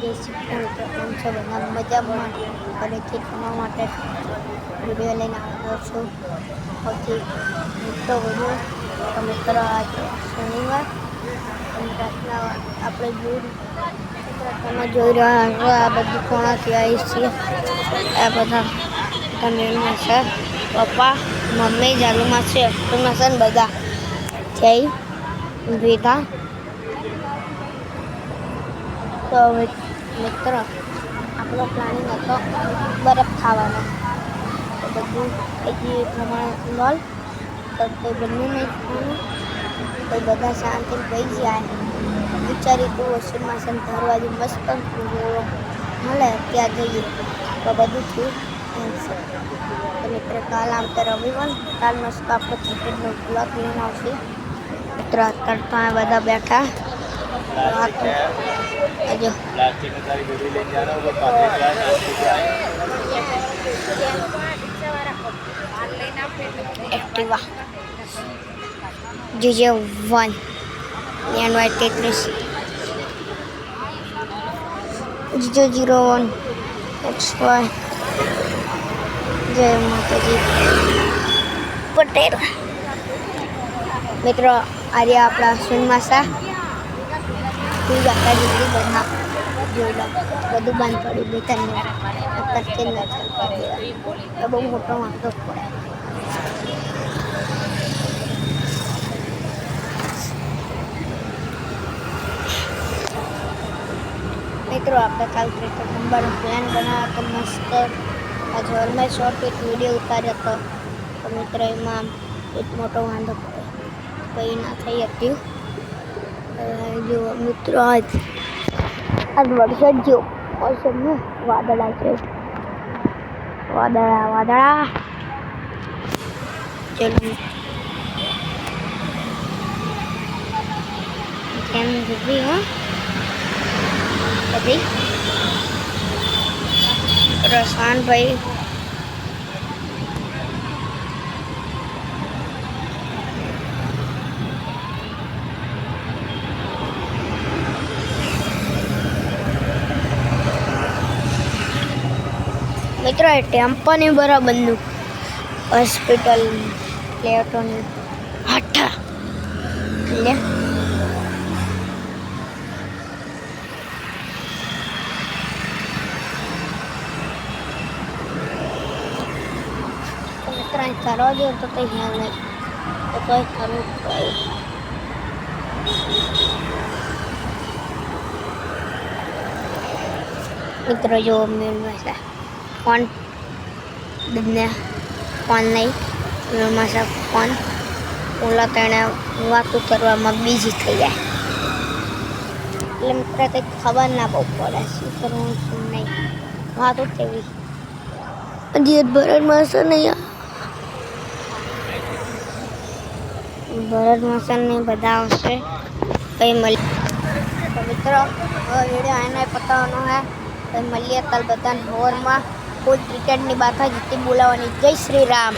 જય શ્રી કૃષ્ણ છો બધા મજામાં ફરીથી તમારા માટે વિડીયો લઈને આવ્યો છું. સૌથી મોટો વિડીયો તો મિત્રો આજે શનિવાર પ્રાર્થના આપણે પ્રાર્થનામાં જોઈ રહ્યા છો. આ બધી કોણાથી આવી છીએ આ બધા તમિલમાં છે. પપ્પા મમ્મી જાલુમાં છે અક્ષરમાં છે ને બધા જઈ વિધા. તો મિત્ર આપણો પ્લાનિંગ હતો બરફ ખાવાનો, તો બધું એ પ્રમાણે લોલ તો કોઈ બંને નહીં ખાવાનું, કોઈ બધા શાંતિથી પી જાય. વિચારી તું વોશિંગ મશીન દરવાજે મસ્ત મળે ત્યાં જઈએ તો બધું થયું છે. તો મિત્ર કાલ આમ તો રવિવાર, કાલ મસ્ત આપણે ક્રિકેટનો બ્લોગ લઈને આવશે. મિત્ર અત્યારે તો આ બધા બેઠા Activa GJ1 NY33 GJ01 XY जय माताजी पटेल. મિત્રો આજે આપણા સોનમાસા જાતા જેટલી બધા જોઈ લો બધું બંધ પડ્યું બે ત્રણ તો બહુ મોટો વાંધો પડે. મિત્રો આપણે કાલ ક્રિકેટ રમવાનો પ્લાન બનાવ્યો તો મસ્ત આ જોરમાં શોર્ટ વિડીયો ઉતાર્યો હતો. તો મિત્રો એમાં એક મોટો વાંધો પડે કંઈ ના થઈ હતી. જો મિત્રો આજ વરસાદ જો મોસમનું વાદળા છે, વાદળા ચલો કેમ જલ્દી હા બધી રસાનભાઈ મિત્રો એ ટેમ્પોની બરાબરનું હોસ્પિટલ પ્લેટોની હાઠા લે મિત્રો અહીં કરવા દો તો કંઈ હેલ નહીં તો કંઈ કરવું પડે. મિત્રો જો મેળવા ફોન બંને ફોન નહીં માસા ફોન ઓલા તેને વાતું કરવામાં બીજી થઈ જાય એટલે મિત્ર કંઈક ખબર ના બહુ પડે શું કરવું શું નહીં વાતું તેવી હજી ભરત માસા નહીં ભરત માસા નહીં બધા આવશે કંઈ મળી. તો મિત્રો વિડીયો એને પતાવવાનો હે મળીએ કાલ બધા હોરમાં ફૂલ ક્રિકેટની બાથા જીતી બોલાવવાની. જય શ્રી રામ.